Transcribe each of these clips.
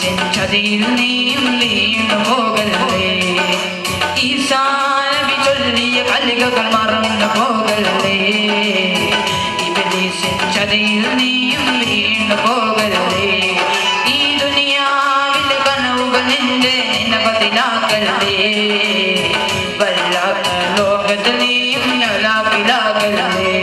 ചതിയിൽ നീയും വീണു പോകല്ലേ. ഈസാ നബി ചൊല്ലിയ കലികകൾ മറന്നു പോകല്ലേ. ഇബ്ലീസിൻ ചതിയിൽ നീയും വീണു പോകല്ലേ. ഈ ദുനിയാവിലെ കനവുകൾ നിന്റെ നിനവതിലാകല്ലേ. വല്ലാത്ത ലോകത്ത് നീയും ഹലാക്കിലാകല്ലേ.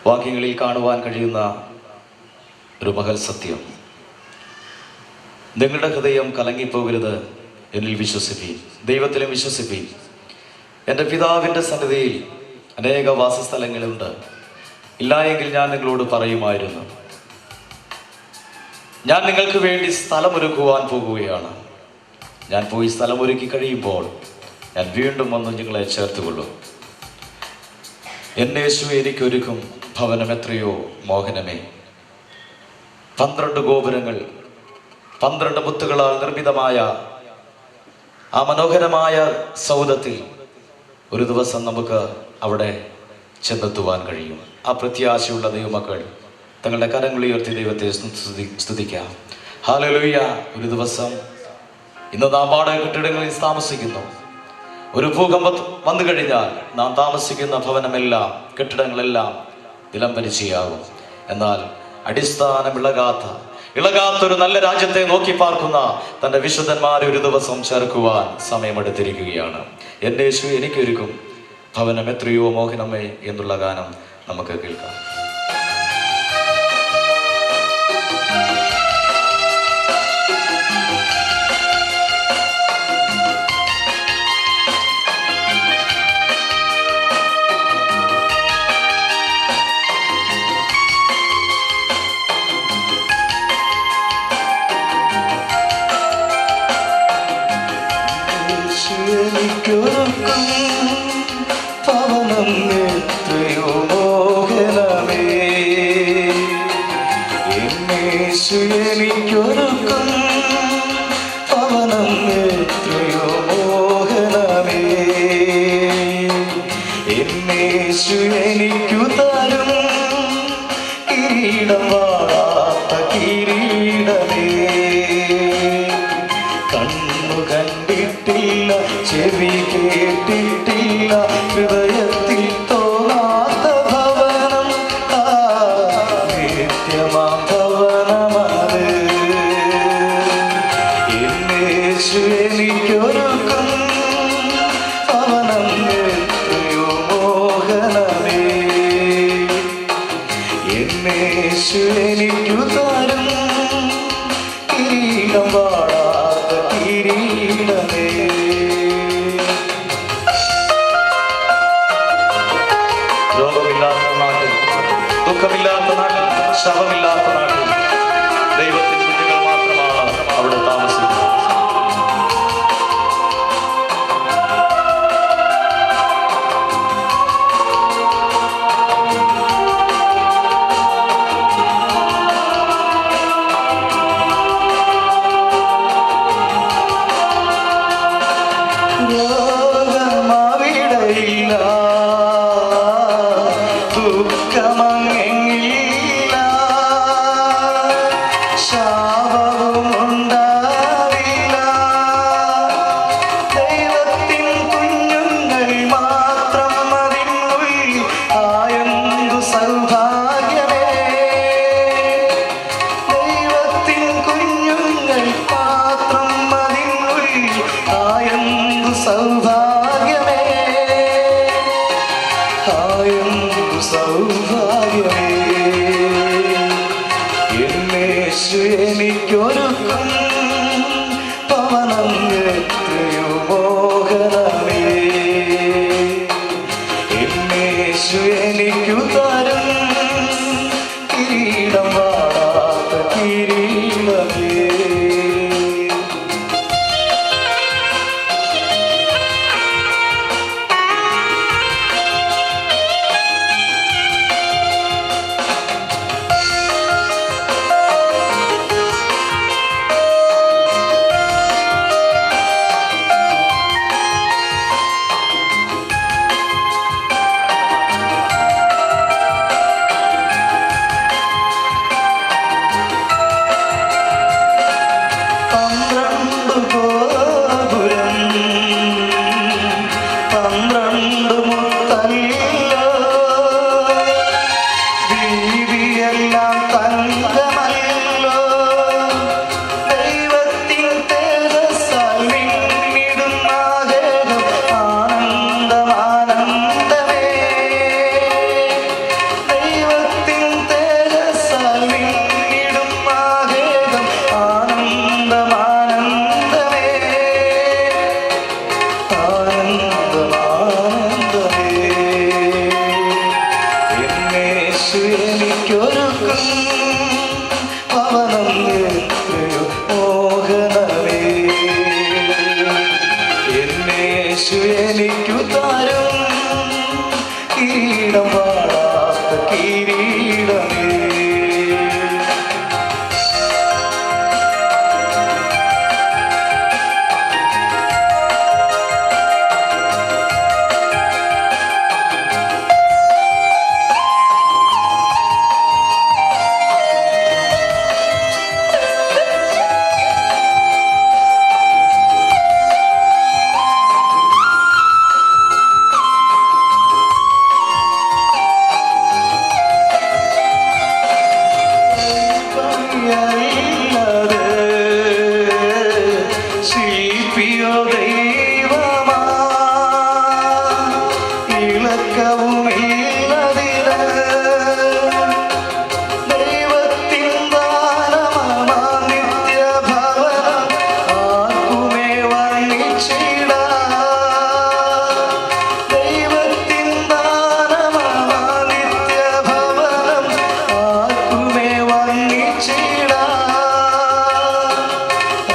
വാക്യങ്ങളിൽ കാണുവാൻ കഴിയുന്ന ഒരു പകൽ സത്യം. നിങ്ങളുടെ ഹൃദയം കലങ്ങിപ്പോകരുത്, എന്നിൽ വിശ്വസിപ്പീൻ, ദൈവത്തിലും വിശ്വസിപ്പീൻ. എൻ്റെ പിതാവിൻ്റെ സന്നിധിയിൽ അനേക വാസസ്ഥലങ്ങളുണ്ട്. ഇല്ല എങ്കിൽ ഞാൻ നിങ്ങളോട് പറയുമായിരുന്നു. ഞാൻ നിങ്ങൾക്ക് വേണ്ടി സ്ഥലമൊരുക്കുവാൻ പോകുകയാണ്. ഞാൻ പോയി സ്ഥലമൊരുക്കി കഴിയുമ്പോൾ ഞാൻ വീണ്ടും വന്ന് നിങ്ങളെ ചേർത്തുകൊള്ളും. എന്നേശു എനിക്കൊരുക്കും ഭവനം എത്രയോ മോഹനമേ. 12 ഗോപുരങ്ങൾ, 12 മുത്തുകളാൽ നിർമ്മിതമായ ആ മനോഹരമായ സൗധത്തിൽ ഒരു ദിവസം നമുക്ക് അവിടെ ചെന്നെത്തുവാൻ കഴിയും. ആ പ്രത്യാശയുള്ള ദൈവമക്കൾ തങ്ങളുടെ കരങ്ങൾ ഉയർത്തി ദൈവത്തെ സ്തുതിക്കാം. ഹല്ലേലൂയ. ഒരു ദിവസം ഇന്ന് നാം വാടക കെട്ടിടങ്ങളിൽ താമസിക്കുന്നു. ഒരു ഭൂകമ്പം വന്നു കഴിഞ്ഞാൽ നാം താമസിക്കുന്ന ഭവനമെല്ലാം, കെട്ടിടങ്ങളെല്ലാം നിലംപരിശയാകും. എന്നാൽ അടിസ്ഥാനം ഇളകാത്തൊരു നല്ല രാജ്യത്തെ നോക്കി പാർക്കുന്ന തൻ്റെ വിശുദ്ധന്മാരെ ഒരു ദിവസം ചേർക്കുവാൻ സമയമെടുത്തിരിക്കുകയാണ്. എൻ്റെ യേശു എനിക്കൊരുക്കും ഭവനം എത്രയോ മോഹനമേ എന്നുള്ള ഗാനം നമുക്ക് കേൾക്കാം. പവനം എത്രയോ മോഹനമേ, എന്നേശു എനിക്കൊരുക്കും പവനം എത്രയോ മോഹനമേ. എന്നേശു എനിക്കു തരും കിരീടം, വാടാത്ത കിരീടമേ. കണ്ണു കണ്ടിട്ടില്ല, ചെവി കേട്ടിട്ടില്ല, ഹൃദയത്തിൽ തോന്നാത്ത ഭവനം, നിത്യമാം ഭവനമത്. എന്നേശു എനിക്കൊരുക്കും ഭവനം എത്രയോ മോഹനമേ. എന്നേശു എനിക്കു തരും കിരീടം, വാടാത്ത കിരീടമേ. രോഗമില്ലാത്ത നാട്ടിൽ, ദുഃഖമില്ലാത്ത നാട്ടിൽ, ശവമില്ലാത്ത നാട്ടിൽ ദൈവത്തിന്റെ കുഞ്ഞുങ്ങൾ മാത്രമാണ് അവിടെ താമസിക്കുന്നത്. രോഗമവിടെയില്ല, ദുഃഖമങ്ങില്ല, ശാപവും ഉണ്ടാവില്ല. ദൈവത്തിൻ കുഞ്ഞുങ്ങൾ മാത്രം അതിനുള്ളിൽ ആയെന്തു സൗഭാഗ്യമേ. ദൈവത്തിൻ കുഞ്ഞുങ്ങൾ മാത്രം അതിനുള്ളിൽ ആയെന്തു സൗഭാഗ്യമേ, ആയെന്തു സൗഭാഗ്യമേ. എന്നേശു എനിക്കൊരുക്കും പവനം എത്രയോ മോഹനമേ. എന്നേശു എനിക്കു തരും കിരീടം, വാടാത്ത കിരീടമേ. ആനന്ദമാനന്ദമേ എനിക്കു തരും കിരീടം വാടാത്ത കിരീടമേ. ശില്പിയോ ദൈവമാ ഇളക്കവുമില്ലതിന് ദൈവത്തിൻ ദാനമാ നിത്യഭവനം ആർക്കുമേ വർണ്ണിച്ചിടാം. ദൈവത്തിൻ ദാനമാ നിത്യഭവനം ആർക്കുമേ വർണ്ണിച്ചിടാം.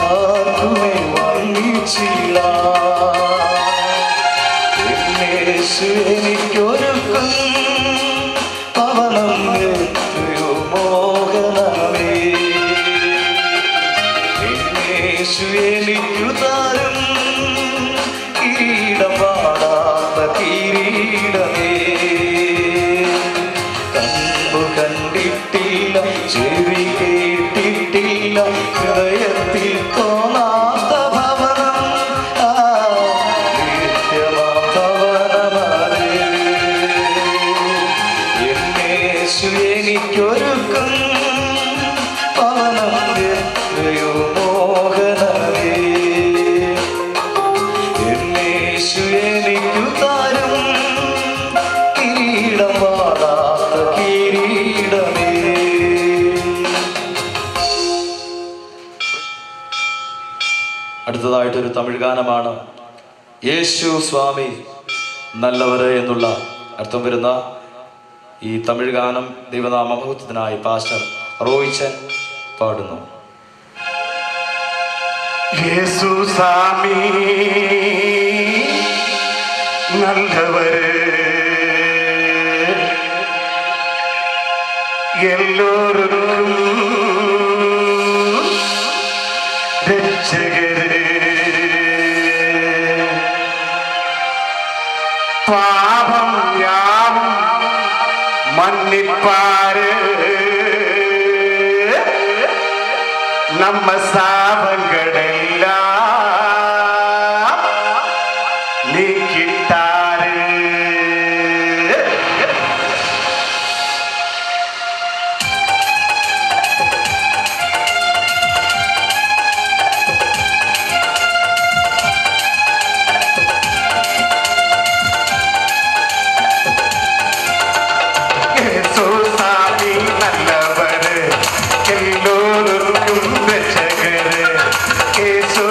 ആർക്കുമേ യേശു എനിക്കൊരുക്കും പവനം എത്രയോ മോഹനമേ. യേശു എനിക്കു തരും കിരീടം വാടാത്ത കിരീടമേ. കണ്ടു കണ്ടിട്ടില്ല, ചെവി കേട്ടിട്ടില്ല, ഹൃദയത്തിൽ തോന്നാത്ത ഭവനം നിത്യമാം ഭവനമേ. യേശു എനിക്കൊരുക്കും പവനം എത്രയോ മോഹനമേ. യേശു എനിക്കു തരും കിരീടം വാടാത്ത കിരീടമേ. അടുത്തതായിട്ടൊരു തമിഴ് ഗാനമാണ്. യേശു സ്വാമി നല്ലവര് എന്നുള്ള അർത്ഥം വരുന്ന ഈ തമിഴ് ഗാനം ദൈവനാമ മഹത്വത്തിനായി പാസ്റ്റർ റോയിച്ചൻ പാടുന്നു. യേശു സ്വാമി നല്ലവര് എല്ലോരും രക്ഷകര് പാപം യാവും മன்னிப்பாரு நம்ம சாபங்களெல்லாம் நீக்கிட்டாரு. യേശു സ്വാമി നല്ലവര് എല്ലോർക്കും രക്ഷകര്. യേശു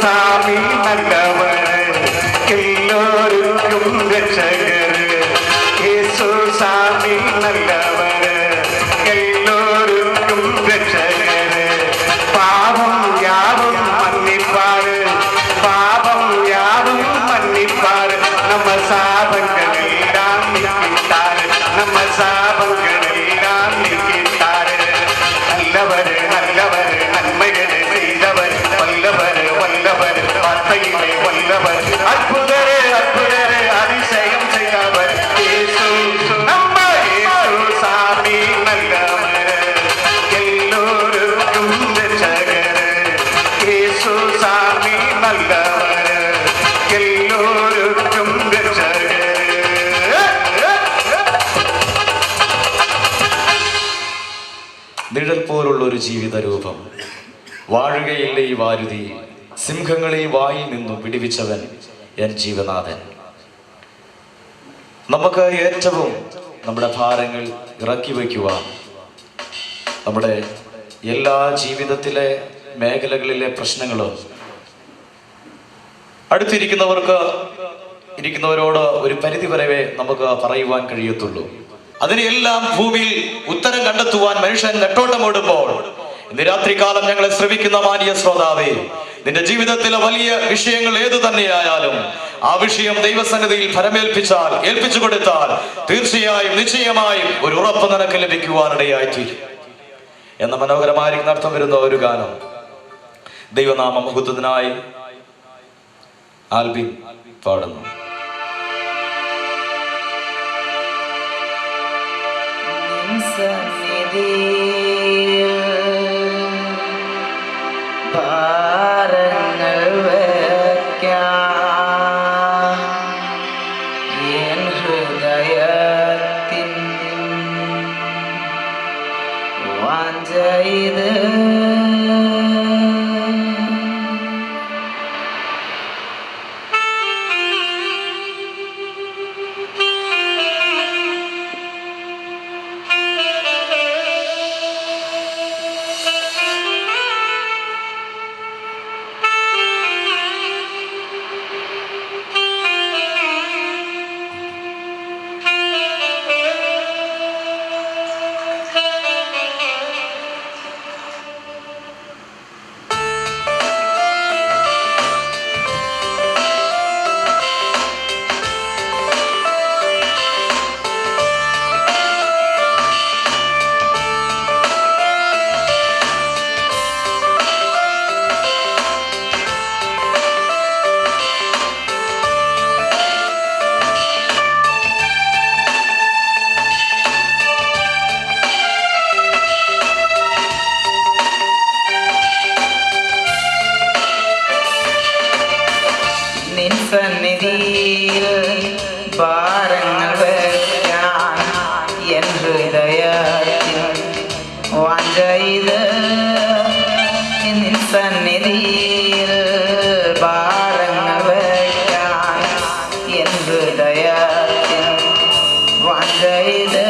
സ്വാമി നല്ലവര് എല്ലോർക്കും രക്ഷകര് യേശു സ്വാമി നല്ലവര് എല്ലോർക്കും രക്ഷകര് പാപം യാവും മன்னிப்பாரு പാപം യാവും മன்னிப்பாரு നമ്മ സാപങ്ങളെല്ലാം നീക്കിട്ടാര് നമ്മ സാപങ്ങളെല്ലാം നീക്കിട്ടാര് നല്ലവര് നല്ലവര് നന്മകളെ ചെയ്തവര് വല്ലവര് വല്ലവര് വാർത്തയിലെ വല്ലവര് അത്ഭുതര് അത്ഭുതര് അതിശയം ചെയ്തവര് യേശു നമ്മ യേശു സ്വാമി നല്ലവര് എല്ലോർക്കും രക്ഷകര് യേശു സ്വാമി നല്ലവര് എല്ലോർക്കും രക്ഷകര് നിഴൽ പോലുള്ള ഒരു ജീവിത രൂപം വാഴുകയില്ല ഈ വാരുതി സിംഹങ്ങളെ വായിൽ നിന്നും പിടിവിച്ചവൻ എൻ ജീവനാഥൻ. നമുക്ക് ഏറ്റവും നമ്മുടെ ഭാരങ്ങൾ ഇറക്കി വയ്ക്കുവാൻ നമ്മുടെ എല്ലാ ജീവിതത്തിലെ മേഖലകളിലെ പ്രശ്നങ്ങളും ഇരിക്കുന്നവരോട് ഒരു പരിധി വരെ നമുക്ക് പറയുവാൻ കഴിയത്തുള്ളൂ. അതിനെല്ലാം ഭൂമിയിൽ ഉത്തരം കണ്ടെത്തുവാൻ മനുഷ്യൻ നെട്ടോട്ടമോടുമ്പോൾ ഇന്ന് രാത്രികാലം ഞങ്ങളെ ശ്രവിക്കുന്ന മാന്യ ശ്രോതാവേ, നിന്റെ ജീവിതത്തിലെ വലിയ വിഷയങ്ങൾ ഏതു തന്നെയായാലും ആ വിഷയം ദൈവസന്നിധിയിൽ ഫലമേൽപ്പിച്ചാൽ ഏൽപ്പിച്ചു കൊടുത്താൽ തീർച്ചയായും നിശ്ചയമായും ഒരു ഉറപ്പ് നിനക്ക് ലഭിക്കുവാനിടയായിത്തീരും എന്ന മനോഹരമായിരിക്കുന്ന അർത്ഥം വരുന്ന ഒരു ഗാനം ദൈവനാമ മഹത്വത്തിനായി ആൽബിൻ പാടുന്നു. ഭാരങ്ങൾ വയ്ക്കാം എൻ ഹൃദയത്തിൻ വാഞ്ചയിത് സന്നിധിയിൽ ഭാരങ്ങൾ വയ്ക്കാൻ എൻ ഹൃദയത്തിൽ വാഞ്ചയിത് നിൻ സന്നിധിയിൽ ഭാരങ്ങൾ വയ്ക്കാൻ എൻ ഹൃദയത്തിൽ വാഞ്ചയിത്